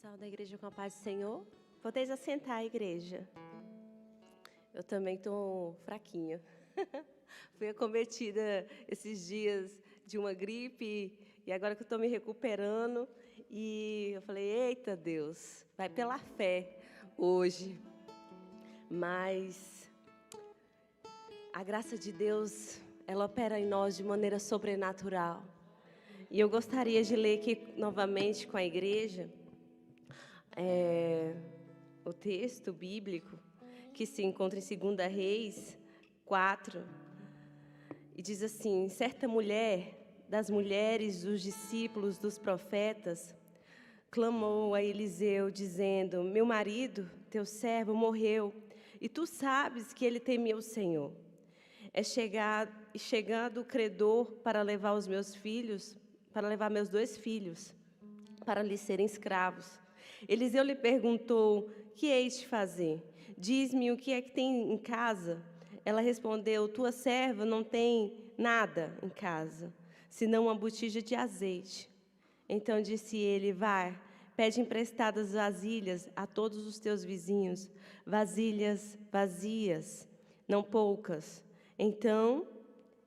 Pessoal da igreja com a paz do Senhor, podeis assentar a igreja. Eu também estou fraquinha. Fui acometida esses dias de uma gripe e agora que eu estou me recuperando. E eu falei, eita Deus, vai pela fé hoje. Mas a graça de Deus, ela opera em nós de maneira sobrenatural. E eu gostaria de ler aqui novamente com a igreja o texto bíblico que se encontra em 2 Reis 4, e diz assim: certa mulher das mulheres dos discípulos dos profetas clamou a Eliseu, dizendo: meu marido, teu servo, morreu, e tu sabes que ele temia o Senhor. Chegando o credor para levar meus 2 filhos, para lhe serem escravos. Eliseu lhe perguntou: que hei de fazer? Diz-me o que é que tem em casa. Ela respondeu: tua serva não tem nada em casa, senão uma botija de azeite. Então disse ele: vai, pede emprestadas vasilhas a todos os teus vizinhos, vasilhas vazias, não poucas. Então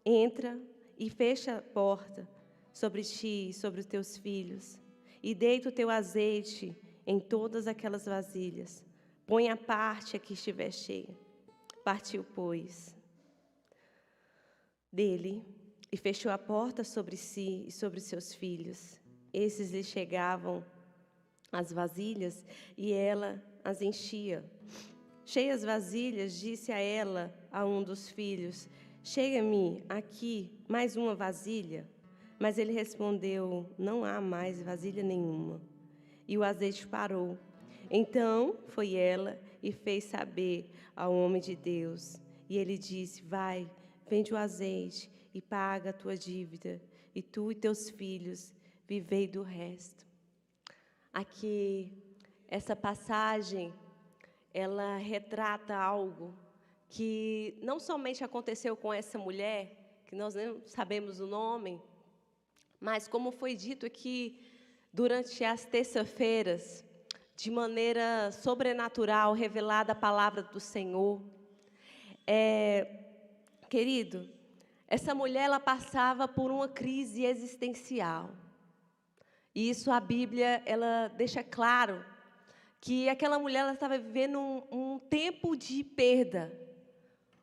entra e fecha a porta sobre ti e sobre os teus filhos, e deita o teu azeite em todas aquelas vasilhas. Põe a parte a que estiver cheia. Partiu, pois, dele, e fechou a porta sobre si e sobre seus filhos. Esses lhe chegavam as vasilhas, e ela as enchia. Cheias vasilhas, disse a ela, a um dos filhos: chega-me aqui mais uma vasilha. Mas ele respondeu: não há mais vasilha nenhuma. E o azeite parou. Então foi ela e fez saber ao homem de Deus. E ele disse: vai, vende o azeite e paga a tua dívida, e tu e teus filhos vivei do resto. Aqui, essa passagem, ela retrata algo que não somente aconteceu com essa mulher, que nós nem sabemos o nome, mas como foi dito aqui, durante as terça-feiras, de maneira sobrenatural, revelada a palavra do Senhor. Querido, essa mulher, ela passava por uma crise existencial. E isso a Bíblia, ela deixa claro que aquela mulher, ela estava vivendo um tempo de perda,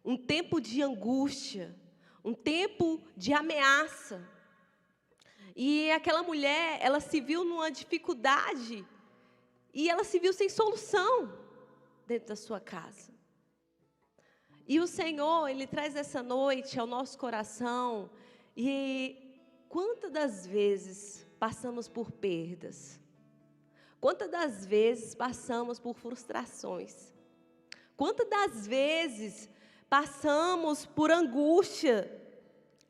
um tempo de angústia, um tempo de ameaça. E aquela mulher, ela se viu numa dificuldade e ela se viu sem solução dentro da sua casa. E o Senhor, Ele traz essa noite ao nosso coração. E quantas das vezes passamos por perdas? Quantas das vezes passamos por frustrações? Quantas das vezes passamos por angústia?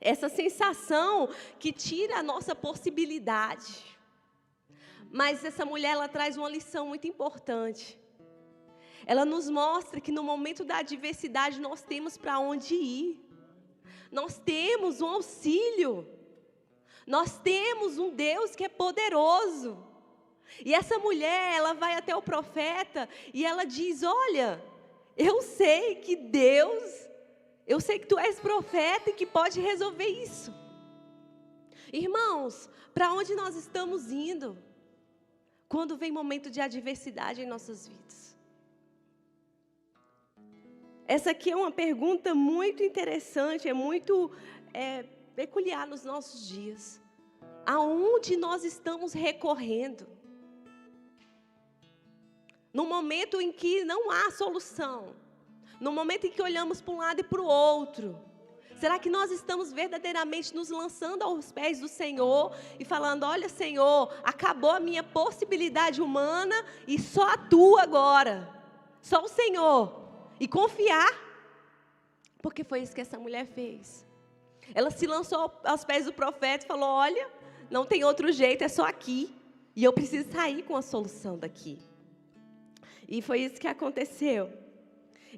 Essa sensação que tira a nossa possibilidade. Mas essa mulher, ela traz uma lição muito importante. Ela nos mostra que no momento da adversidade nós temos para onde ir. Nós temos um auxílio. Nós temos um Deus que é poderoso. E essa mulher, ela vai até o profeta e ela diz: olha, eu sei que tu és profeta e que pode resolver isso. Irmãos, para onde nós estamos indo quando vem momento de adversidade em nossas vidas? Essa aqui é uma pergunta muito interessante, é muito peculiar nos nossos dias. Aonde nós estamos recorrendo? No momento em que não há solução, no momento em que olhamos para um lado e para o outro, será que nós estamos verdadeiramente nos lançando aos pés do Senhor e falando: olha, Senhor, acabou a minha possibilidade humana e só a tua agora, só o Senhor, e confiar? Porque foi isso que essa mulher fez. Ela se lançou aos pés do profeta e falou: olha, não tem outro jeito, é só aqui, e eu preciso sair com a solução daqui. E foi isso que aconteceu.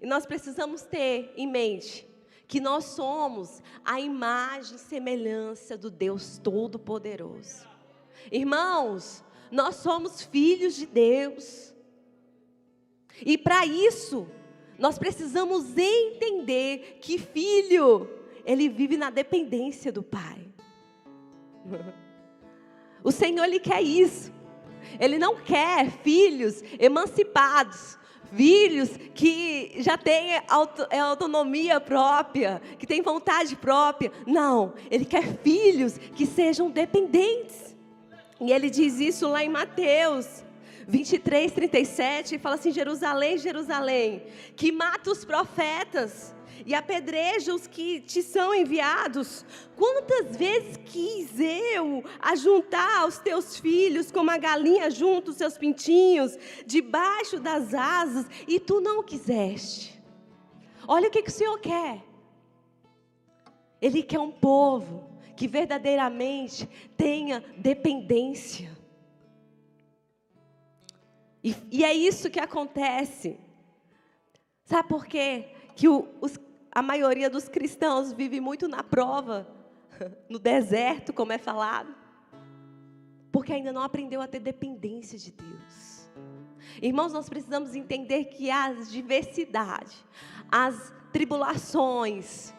E nós precisamos ter em mente que nós somos a imagem e semelhança do Deus Todo-Poderoso. Irmãos, Nós somos filhos de Deus. E para isso, nós precisamos entender que filho, ele vive na dependência do Pai. O Senhor, Ele quer isso. Ele não quer filhos emancipados, filhos que já têm autonomia própria, que têm vontade própria. Não, Ele quer filhos que sejam dependentes. E Ele diz isso lá em Mateus 23, 37, fala assim: Jerusalém, Jerusalém, que mata os profetas e apedreja os que te são enviados. Quantas vezes quis eu ajuntar os teus filhos, como a galinha junta os seus pintinhos, debaixo das asas, e tu não quiseste. Olha o que o Senhor quer. Ele quer um povo que verdadeiramente tenha dependência. E é isso que acontece. Sabe por quê? Que a maioria dos cristãos vive muito na prova, no deserto, como é falado, porque ainda não aprendeu a ter dependência de Deus. Irmãos, nós precisamos entender que as diversidades, as tribulações,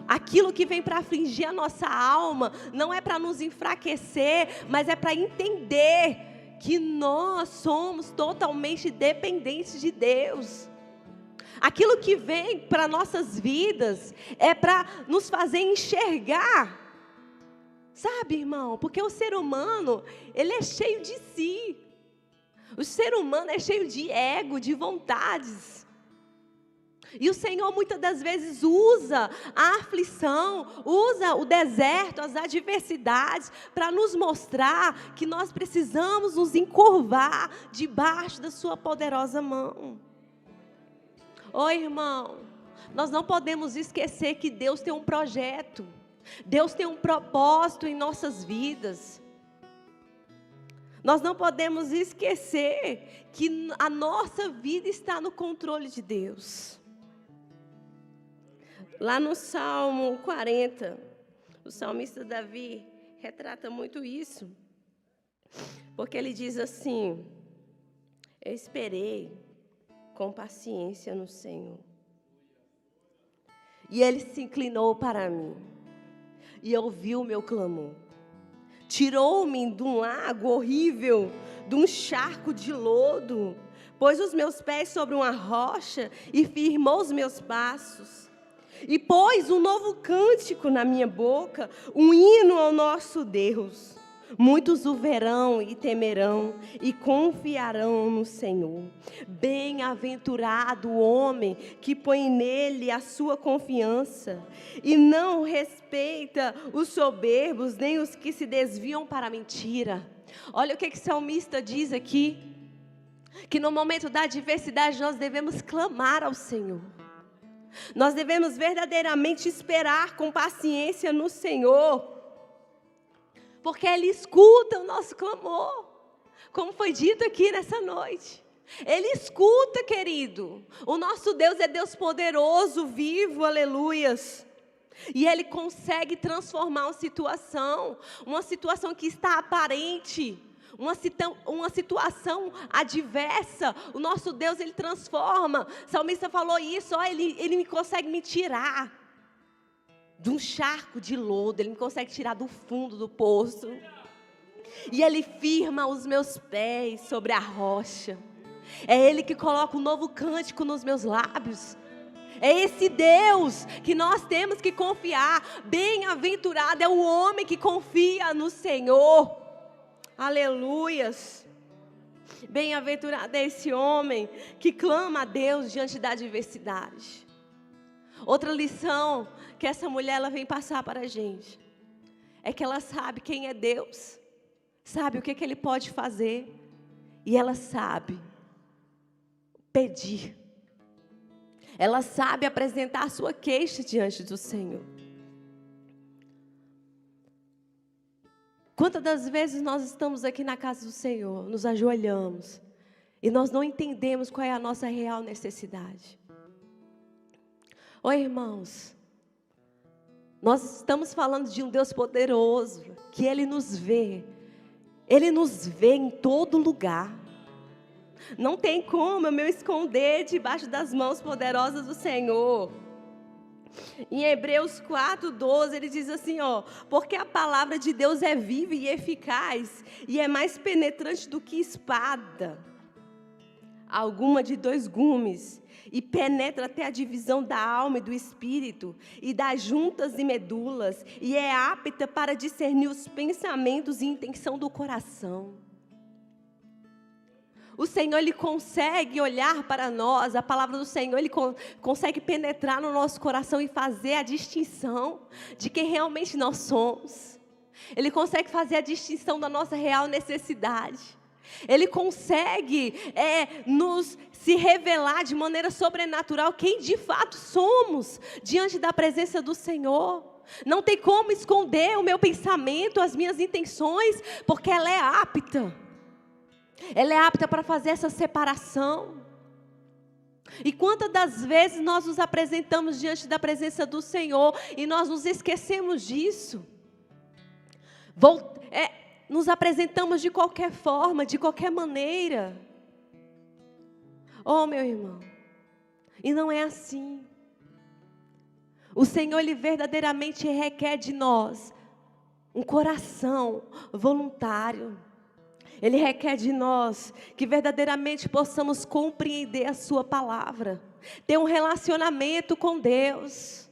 aquilo que vem para afligir a nossa alma, não é para nos enfraquecer, mas é para entender que nós somos totalmente dependentes de Deus. Aquilo que vem para nossas vidas é para nos fazer enxergar. Sabe, irmão? Porque o ser humano, ele é cheio de si. O ser humano é cheio de ego, de vontades. E o Senhor muitas das vezes usa a aflição, usa o deserto, as adversidades, para nos mostrar que nós precisamos nos encurvar debaixo da sua poderosa mão. Oi, irmão, nós não podemos esquecer que Deus tem um projeto, Deus tem um propósito em nossas vidas. Nós não podemos esquecer que a nossa vida está no controle de Deus. Lá no Salmo 40, o salmista Davi retrata muito isso, porque ele diz assim: eu esperei com paciência no Senhor, e Ele se inclinou para mim, e ouviu o meu clamor, tirou-me de um lago horrível, de um charco de lodo, pôs os meus pés sobre uma rocha, e firmou os meus passos, e pôs um novo cântico na minha boca, um hino ao nosso Deus. Muitos o verão e temerão e confiarão no Senhor. Bem-aventurado o homem que põe nele a sua confiança e não respeita os soberbos, nem os que se desviam para a mentira. Olha o que o salmista diz aqui, que no momento da adversidade nós devemos clamar ao Senhor. Nós devemos verdadeiramente esperar com paciência no Senhor, porque Ele escuta o nosso clamor, como foi dito aqui nessa noite. Ele escuta, querido. O nosso Deus é Deus poderoso, vivo, aleluias. E Ele consegue transformar uma situação que está aparente, uma situação adversa. O nosso Deus, Ele transforma. O salmista falou isso, Ele consegue me tirar de um charco de lodo, Ele me consegue tirar do fundo do poço, e Ele firma os meus pés sobre a rocha. É Ele que coloca um novo cântico nos meus lábios. É esse Deus que nós temos que confiar. Bem-aventurado é o homem que confia no Senhor. Aleluias. Bem-aventurado é esse homem que clama a Deus diante da adversidade. Outra lição que essa mulher ela vem passar para a gente é que ela sabe quem é Deus, sabe o que Ele pode fazer, e ela sabe pedir. Ela sabe apresentar a sua queixa diante do Senhor. Quantas das vezes nós estamos aqui na casa do Senhor, nos ajoelhamos, e nós não entendemos qual é a nossa real necessidade. Oi, irmãos, nós estamos falando de um Deus poderoso, que Ele nos vê, Ele nos vê em todo lugar. Não tem como eu me esconder debaixo das mãos poderosas do Senhor. Em Hebreus 4:12, ele diz assim, porque a palavra de Deus é viva e eficaz, e é mais penetrante do que espada alguma de 2 gumes, e penetra até a divisão da alma e do espírito, e das juntas e medulas, e é apta para discernir os pensamentos e intenção do coração. O Senhor, Ele consegue olhar para nós, a palavra do Senhor, Ele consegue penetrar no nosso coração e fazer a distinção de quem realmente nós somos. Ele consegue fazer a distinção da nossa real necessidade. Ele consegue nos se revelar de maneira sobrenatural quem de fato somos diante da presença do Senhor. Não tem como esconder o meu pensamento, as minhas intenções, porque ela é apta. Ela é apta para fazer essa separação. E quantas das vezes nós nos apresentamos diante da presença do Senhor e nós nos esquecemos disso? Nos apresentamos de qualquer forma, de qualquer maneira. Oh, meu irmão, e não é assim. O Senhor, Ele verdadeiramente requer de nós um coração voluntário. Ele requer de nós que verdadeiramente possamos compreender a sua palavra, ter um relacionamento com Deus.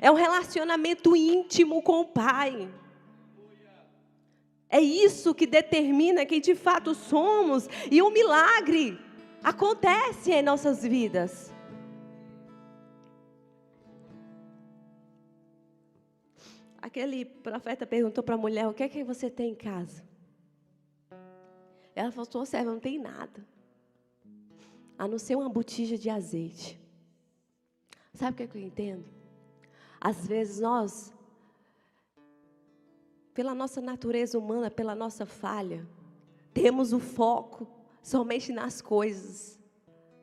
É um relacionamento íntimo com o Pai. É isso que determina quem de fato somos, e um milagre acontece em nossas vidas. Aquele profeta perguntou para a mulher: o que é que você tem em casa? Ela falou: sua serva, não tem nada, a não ser uma botija de azeite. Sabe o que eu entendo? Às vezes nós, pela nossa natureza humana, pela nossa falha, temos o foco somente nas coisas,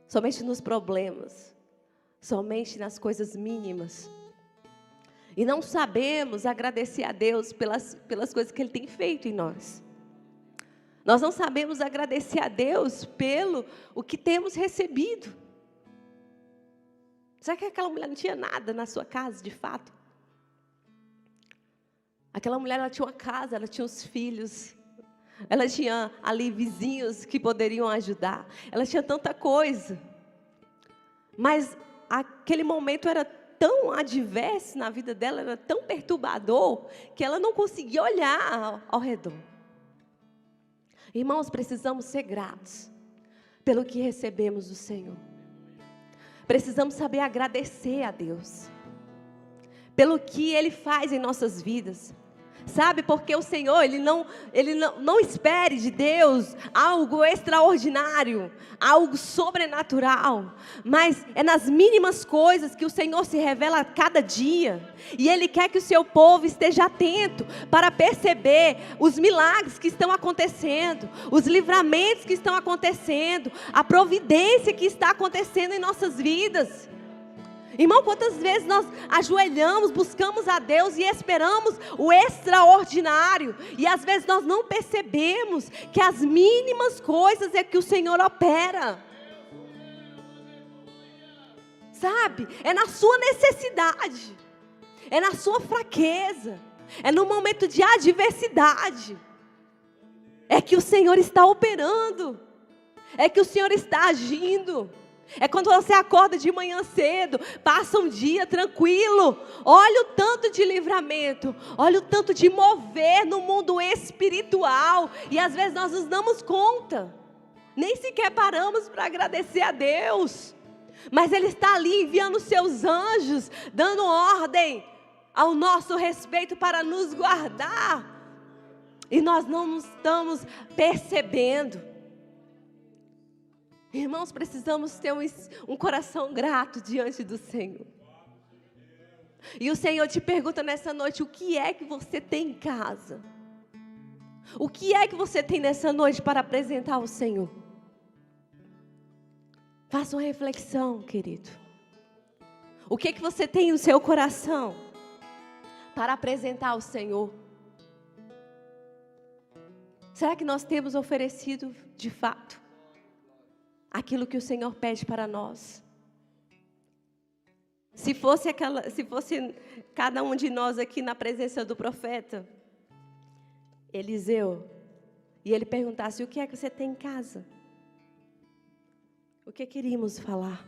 somente nos problemas, somente nas coisas mínimas. E não sabemos agradecer a Deus pelas coisas que Ele tem feito em nós. Nós não sabemos agradecer a Deus pelo o que temos recebido. Será que aquela mulher não tinha nada na sua casa, de fato? Aquela mulher, ela tinha uma casa, ela tinha os filhos, ela tinha ali vizinhos que poderiam ajudar, ela tinha tanta coisa. Mas aquele momento era tão adverso na vida dela, era tão perturbador, que ela não conseguia olhar ao redor. Irmãos, precisamos ser gratos pelo que recebemos do Senhor. Precisamos saber agradecer a Deus pelo que Ele faz em nossas vidas. Sabe, porque o Senhor, Ele não espere de Deus algo extraordinário, algo sobrenatural, mas é nas mínimas coisas que o Senhor se revela a cada dia, e Ele quer que o seu povo esteja atento para perceber os milagres que estão acontecendo, os livramentos que estão acontecendo, a providência que está acontecendo em nossas vidas. Irmão, quantas vezes nós ajoelhamos, buscamos a Deus e esperamos o extraordinário, e às vezes nós não percebemos que as mínimas coisas é que o Senhor opera. Sabe, é na sua necessidade, é na sua fraqueza, é no momento de adversidade, é que o Senhor está operando, é que o Senhor está agindo. É quando você acorda de manhã cedo, passa um dia tranquilo, olha o tanto de livramento, olha o tanto de mover no mundo espiritual, e às vezes nós nos damos conta, nem sequer paramos para agradecer a Deus, mas Ele está ali enviando seus anjos, dando ordem ao nosso respeito para nos guardar, e nós não nos estamos percebendo. Irmãos, precisamos ter um coração grato diante do Senhor. E o Senhor te pergunta nessa noite: o que é que você tem em casa? O que é que você tem nessa noite para apresentar ao Senhor? Faça uma reflexão, querido. O que é que você tem no seu coração para apresentar ao Senhor? Será que nós temos oferecido, de fato, aquilo que o Senhor pede para nós? Se fosse cada um de nós aqui na presença do profeta Eliseu, e ele perguntasse: o que é que você tem em casa? O que queríamos falar?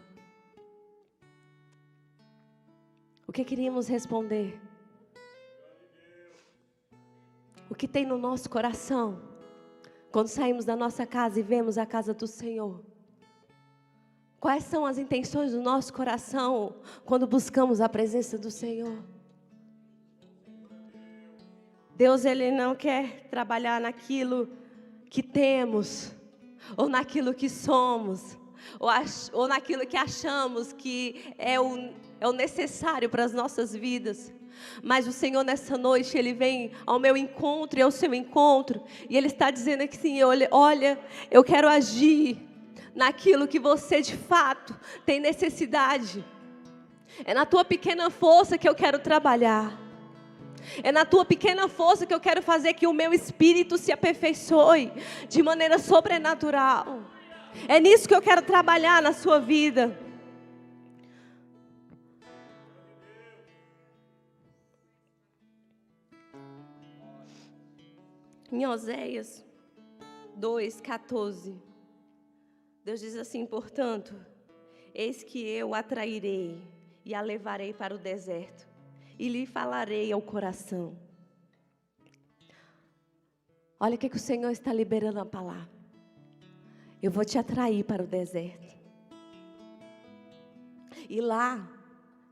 O que queríamos responder? O que tem no nosso coração quando saímos da nossa casa e vemos a casa do Senhor? Quais são as intenções do nosso coração quando buscamos a presença do Senhor? Deus, Ele não quer trabalhar naquilo que temos, ou naquilo que somos, ou naquilo que achamos que é o necessário para as nossas vidas. Mas o Senhor nessa noite, Ele vem ao meu encontro e ao seu encontro, e Ele está dizendo aqui sim: olha, eu quero agir naquilo que você de fato tem necessidade. É na tua pequena força que eu quero trabalhar. É na tua pequena força que eu quero fazer que o meu espírito se aperfeiçoe de maneira sobrenatural. É nisso que eu quero trabalhar na sua vida. Em Oséias 2:14, Deus diz assim: portanto, eis que eu a atrairei e a levarei para o deserto, e lhe falarei ao coração. Olha o que o Senhor está liberando a palavra. Eu vou te atrair para o deserto. E lá,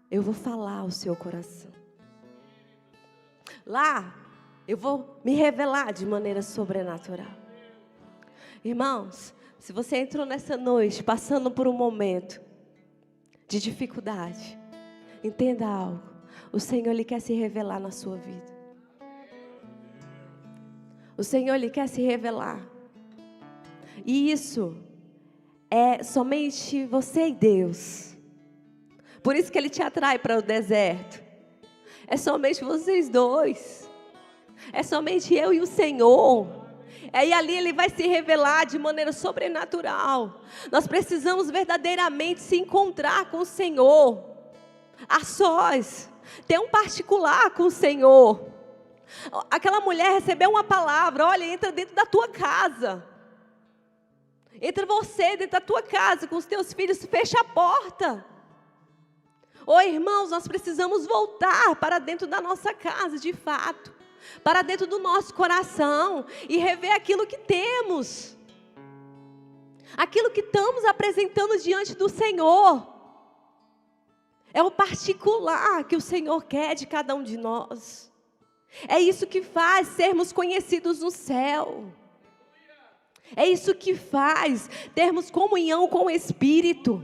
eu vou falar ao seu coração. Lá, eu vou me revelar de maneira sobrenatural. Irmãos, se você entrou nessa noite passando por um momento de dificuldade, entenda algo: o Senhor, Ele quer se revelar na sua vida. O Senhor, Ele quer se revelar. E isso é somente você e Deus. Por isso que Ele te atrai para o deserto. É somente vocês dois. É somente eu e o Senhor. E ali Ele vai se revelar de maneira sobrenatural. Nós precisamos verdadeiramente se encontrar com o Senhor, a sós, ter um particular com o Senhor. Aquela mulher recebeu uma palavra: olha, entra dentro da tua casa. Entra você dentro da tua casa com os teus filhos, fecha a porta. Irmãos, nós precisamos voltar para dentro da nossa casa, de fato, para dentro do nosso coração, e rever aquilo que temos, aquilo que estamos apresentando diante do Senhor. É o particular que o Senhor quer de cada um de nós. É isso que faz sermos conhecidos no céu. É isso que faz termos comunhão com o Espírito.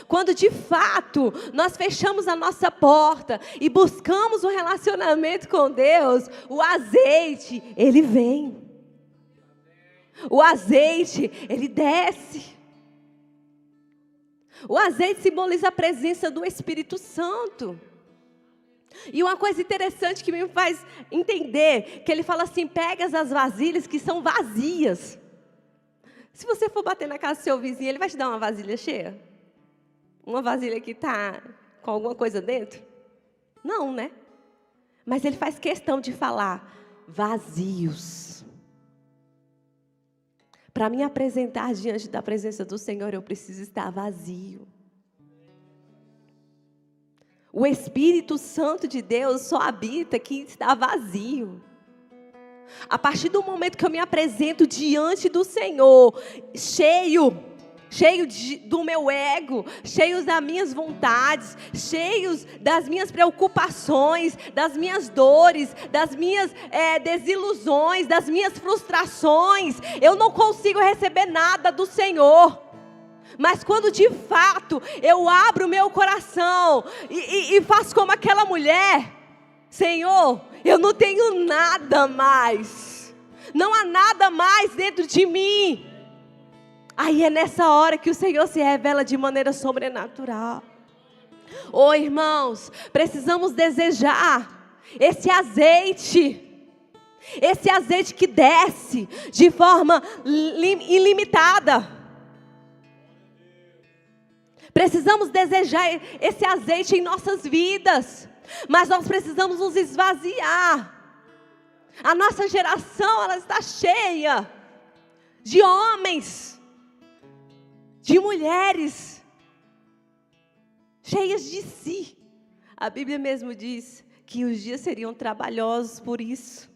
Quando de fato nós fechamos a nossa porta e buscamos um relacionamento com Deus, o azeite, ele vem. O azeite, ele desce. O azeite simboliza a presença do Espírito Santo. E uma coisa interessante que me faz entender, que ele fala assim: pegas as vasilhas que são vazias. Se você for bater na casa do seu vizinho, ele vai te dar uma vasilha cheia? Uma vasilha que está com alguma coisa dentro? Não, né? Mas ele faz questão de falar vazios. Para me apresentar diante da presença do Senhor, eu preciso estar vazio. O Espírito Santo de Deus só habita quem está vazio. A partir do momento que eu me apresento diante do Senhor, cheio do meu ego, cheios das minhas vontades, cheios das minhas preocupações, das minhas dores, das minhas desilusões, das minhas frustrações, eu não consigo receber nada do Senhor. Mas quando de fato eu abro o meu coração e faço como aquela mulher: Senhor, eu não tenho nada mais, não há nada mais dentro de mim. Aí é nessa hora que o Senhor se revela de maneira sobrenatural. Irmãos, precisamos desejar esse azeite. Esse azeite que desce de forma ilimitada. Precisamos desejar esse azeite em nossas vidas, mas nós precisamos nos esvaziar. A nossa geração, ela está cheia de homens, de mulheres, cheias de si. A Bíblia mesmo diz que os dias seriam trabalhosos por isso.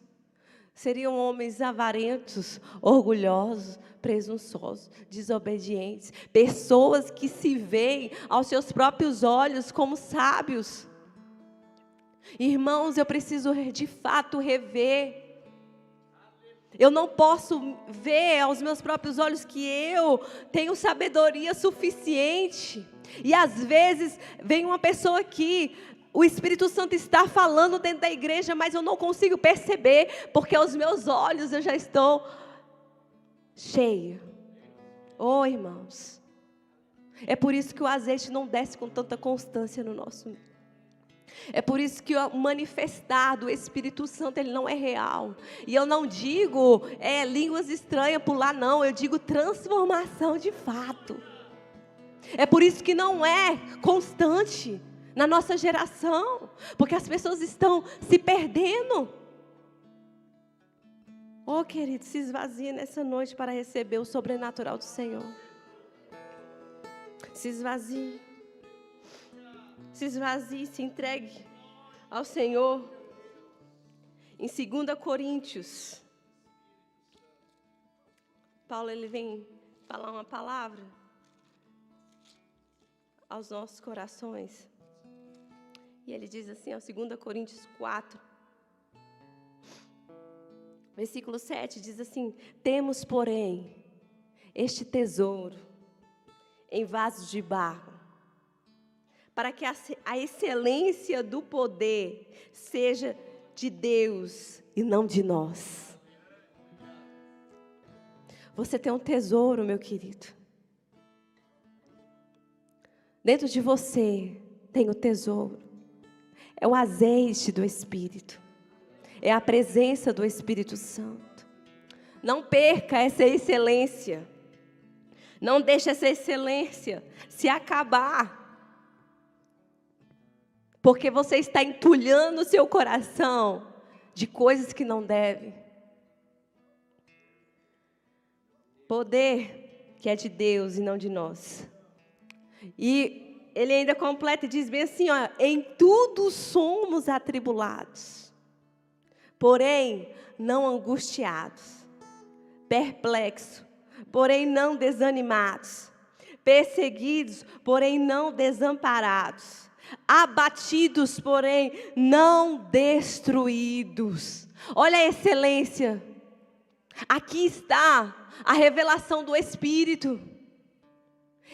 Seriam homens avarentos, orgulhosos, presunçosos, desobedientes. Pessoas que se veem aos seus próprios olhos como sábios. Irmãos, eu preciso de fato rever. Eu não posso ver aos meus próprios olhos que eu tenho sabedoria suficiente. E às vezes vem uma pessoa aqui, o Espírito Santo está falando dentro da igreja, mas eu não consigo perceber, porque aos meus olhos eu já estou cheia. Oh, irmãos, é por isso que o azeite não desce com tanta constância no nosso meio. É por isso que o manifestar do Espírito Santo, ele não é real. E eu não digo línguas estranhas por lá, não. Eu digo transformação de fato. É por isso que não é constante na nossa geração, porque as pessoas estão se perdendo. Oh, querido, se esvazie nessa noite para receber o sobrenatural do Senhor. Se esvazie. Se esvazie, se entregue ao Senhor. Em 2 Coríntios, Paulo ele vem falar uma palavra aos nossos corações. E ele diz assim, 2 Coríntios 4, versículo 7, diz assim: temos, porém, este tesouro em vasos de barro, para que a excelência do poder seja de Deus e não de nós. Você tem um tesouro, meu querido. Dentro de você tem o tesouro. É o azeite do Espírito. É a presença do Espírito Santo. Não perca essa excelência. Não deixe essa excelência se acabar. Porque você está entulhando o seu coração de coisas que não deve. Poder que é de Deus e não de nós. E ele ainda completa e diz bem assim, ó, em tudo somos atribulados, porém não angustiados, perplexos, porém não desanimados, perseguidos, porém não desamparados, abatidos, porém não destruídos. Olha a excelência. Aqui está a revelação do Espírito.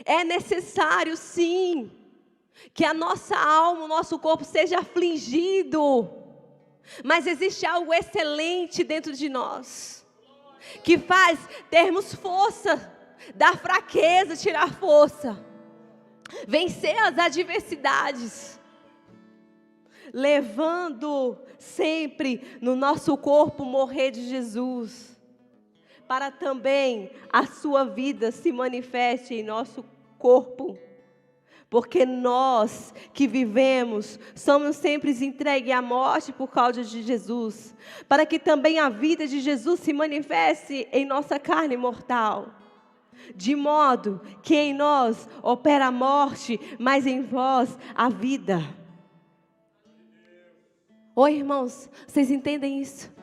É necessário, sim, que a nossa alma, o nosso corpo seja afligido. Mas existe algo excelente dentro de nós, que faz termos força, da fraqueza tirar força, vencer as adversidades, levando sempre no nosso corpo o morrer de Jesus, para também a sua vida se manifeste em nosso corpo. Porque nós que vivemos, somos sempre entregues à morte por causa de Jesus, para que também a vida de Jesus se manifeste em nossa carne mortal. De modo que em nós opera a morte, mas em vós a vida. Oi, irmãos, vocês entendem isso?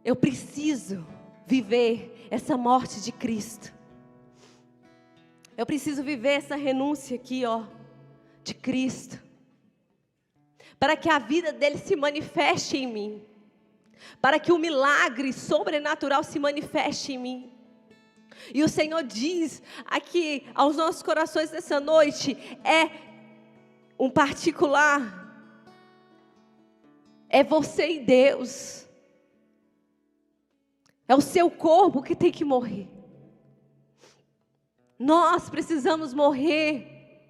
Eu preciso viver essa morte de Cristo. Eu preciso viver essa renúncia aqui, ó, de Cristo. Para que a vida dele se manifeste em mim. Para que o milagre sobrenatural se manifeste em mim. E o Senhor diz aqui aos nossos corações nessa noite, é um particular. É você e Deus. É o seu corpo que tem que morrer. Nós precisamos morrer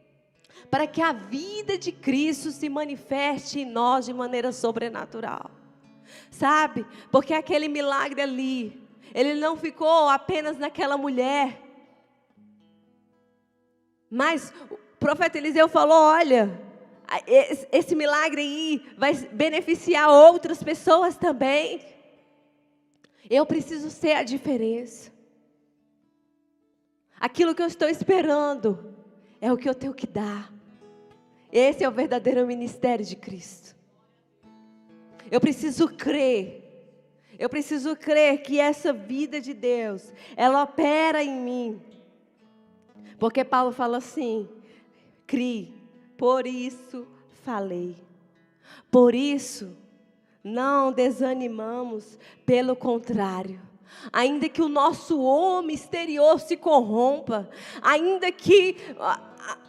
para que a vida de Cristo se manifeste em nós de maneira sobrenatural. Sabe? Porque aquele milagre ali, ele não ficou apenas naquela mulher. Mas o profeta Eliseu falou, olha, esse milagre aí vai beneficiar outras pessoas também. Eu preciso ser a diferença. Aquilo que eu estou esperando é o que eu tenho que dar. Esse é o verdadeiro ministério de Cristo. Eu preciso crer. Eu preciso crer que essa vida de Deus, ela opera em mim. Porque Paulo fala assim, crie, por isso falei. Por isso, não desanimamos, pelo contrário. Ainda que o nosso homem exterior se corrompa, ainda que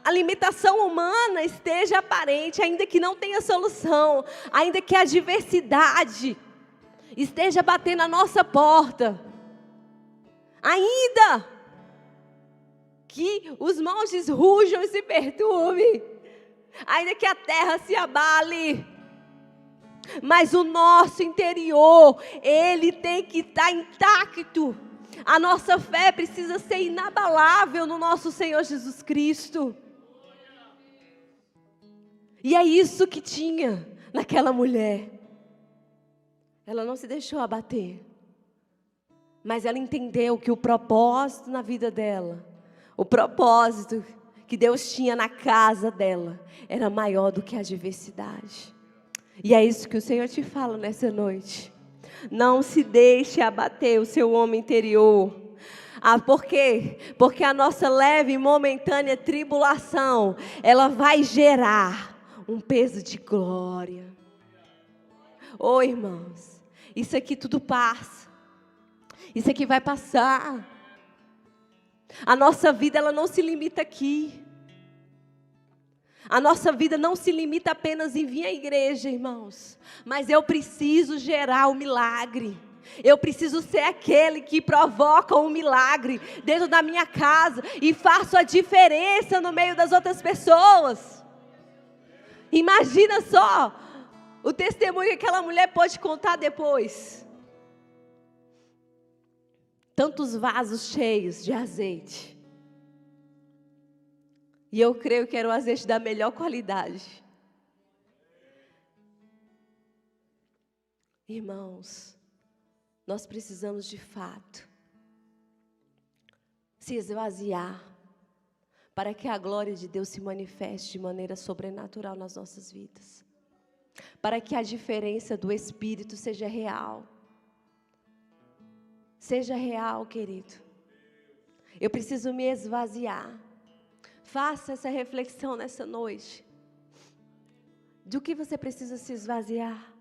a limitação humana esteja aparente, ainda que não tenha solução, ainda que a adversidade esteja batendo a nossa porta, ainda que os montes rujam e se perturbem, ainda que a terra se abale, mas o nosso interior, ele tem que estar intacto. A nossa fé precisa ser inabalável no nosso Senhor Jesus Cristo. E é isso que tinha naquela mulher. Ela não se deixou abater, mas ela entendeu que o propósito na vida dela, o propósito que Deus tinha na casa dela, era maior do que a adversidade. E é isso que o Senhor te fala nessa noite. Não se deixe abater o seu homem interior. Por quê? Porque a nossa leve e momentânea tribulação, ela vai gerar um peso de glória. Oh, irmãos, isso aqui tudo passa. Isso aqui vai passar. A nossa vida, ela não se limita aqui. A nossa vida não se limita apenas em vir à igreja, irmãos. Mas eu preciso gerar o milagre. Eu preciso ser aquele que provoca um milagre dentro da minha casa e faço a diferença no meio das outras pessoas. Imagina só o testemunho que aquela mulher pode contar depois. Tantos vasos cheios de azeite. E eu creio que era o azeite da melhor qualidade. Irmãos, nós precisamos de fato se esvaziar para que a glória de Deus se manifeste de maneira sobrenatural nas nossas vidas. Para que a diferença do Espírito seja real. Seja real, querido. Eu preciso me esvaziar. Faça essa reflexão nessa noite. Do que você precisa se esvaziar?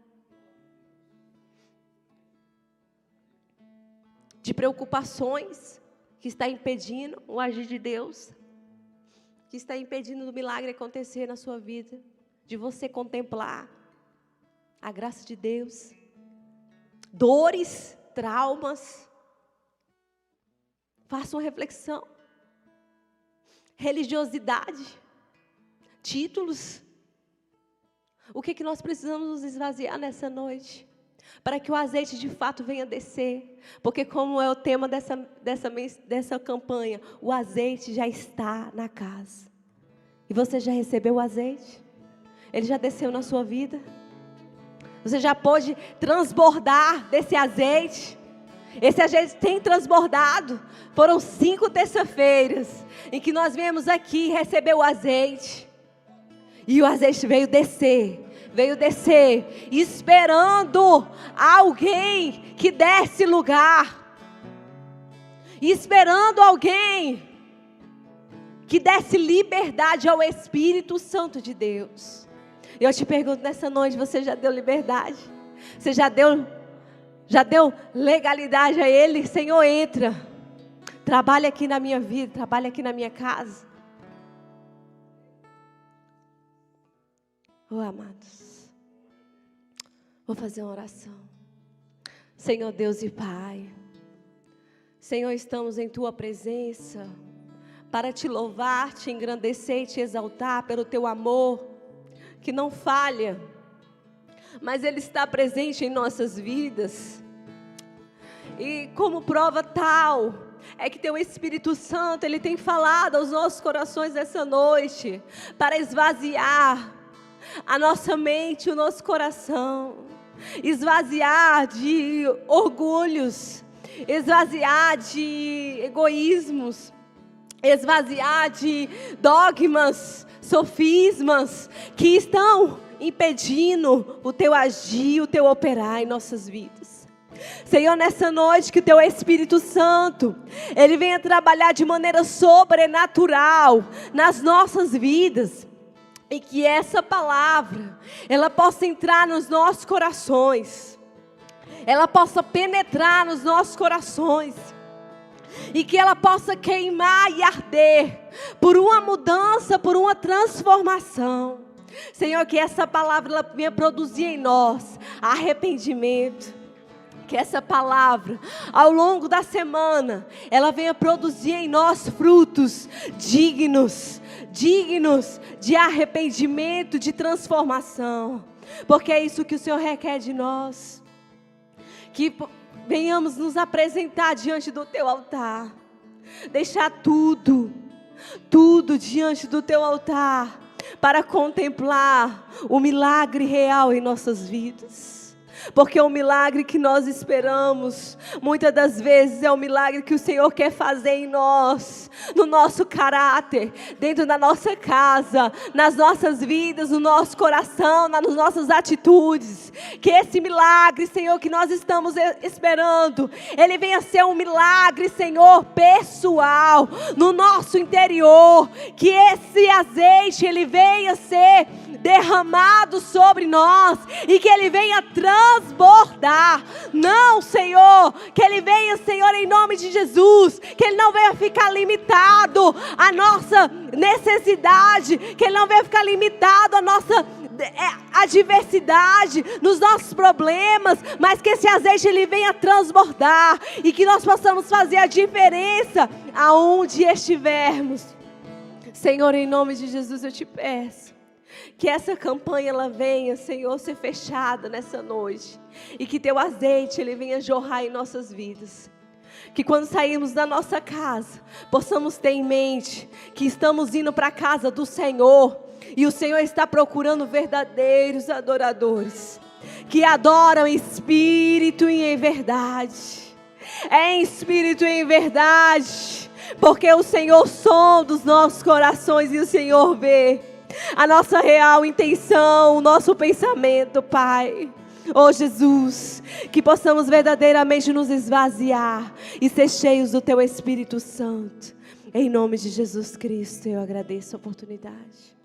De preocupações que está impedindo o agir de Deus, que está impedindo o milagre acontecer na sua vida, de você contemplar a graça de Deus, dores, traumas. Faça uma reflexão. Religiosidade, títulos. O que nós precisamos nos esvaziar nessa noite? Para que o azeite de fato venha descer. Porque como é o tema dessa campanha, o azeite já está na casa. E você já recebeu o azeite? Ele já desceu na sua vida? Você já pôde transbordar desse azeite? Esse azeite tem transbordado. Foram 5 terça-feiras em que nós viemos aqui receber o azeite. E o azeite veio descer, esperando alguém que desse lugar. Esperando alguém que desse liberdade ao Espírito Santo de Deus. Eu te pergunto nessa noite, você já deu liberdade? Você já deu legalidade a Ele? Senhor, entra. Trabalha aqui na minha vida, trabalha aqui na minha casa. Oh, amados, vou fazer uma oração. Senhor Deus e Pai, Senhor, estamos em Tua presença para Te louvar, Te engrandecer e Te exaltar pelo Teu amor, que não falha. mas Ele está presente em nossas vidas. E como prova tal, é que Teu Espírito Santo, Ele tem falado aos nossos corações essa noite, para esvaziar a nossa mente, o nosso coração, esvaziar de orgulhos, esvaziar de egoísmos, esvaziar de dogmas, sofismas, que estão impedindo o Teu agir, o Teu operar em nossas vidas. Senhor, nessa noite que o Teu Espírito Santo, Ele venha trabalhar de maneira sobrenatural nas nossas vidas, e que essa palavra, ela possa entrar nos nossos corações, ela possa penetrar nos nossos corações, e que ela possa queimar e arder por uma mudança, por uma transformação. Senhor, que essa palavra ela venha produzir em nós arrependimento. Que essa palavra, ao longo da semana, ela venha produzir em nós frutos dignos de arrependimento, de transformação. Porque é isso que o Senhor requer de nós. Que venhamos nos apresentar diante do Teu altar. Deixar tudo diante do Teu altar, para contemplar o milagre real em nossas vidas. Porque o milagre que nós esperamos, muitas das vezes é o milagre que o Senhor quer fazer em nós, no nosso caráter, dentro da nossa casa, nas nossas vidas, no nosso coração, nas nossas atitudes. Que esse milagre, Senhor, que nós estamos esperando, ele venha ser um milagre, Senhor, pessoal, no nosso interior. Que esse azeite, ele venha ser derramado sobre nós, e que ele venha transbordar. Não, Senhor, que ele venha, Senhor, em nome de Jesus, que ele não venha ficar limitado à nossa necessidade, que ele não venha ficar limitado à nossa adversidade, nos nossos problemas, mas que esse azeite ele venha transbordar, e que nós possamos fazer a diferença aonde estivermos. Senhor, em nome de Jesus eu te peço que essa campanha ela venha, Senhor, ser fechada nessa noite, e que Teu azeite ele venha jorrar em nossas vidas. Que quando sairmos da nossa casa, possamos ter em mente que estamos indo para a casa do Senhor, e o Senhor está procurando verdadeiros adoradores, que adoram em espírito e em verdade. É em espírito e em verdade, porque o Senhor sonda os nossos corações, e o Senhor vê a nossa real intenção, o nosso pensamento, Pai. Oh Jesus, que possamos verdadeiramente nos esvaziar e ser cheios do Teu Espírito Santo. Em nome de Jesus Cristo, eu agradeço a oportunidade.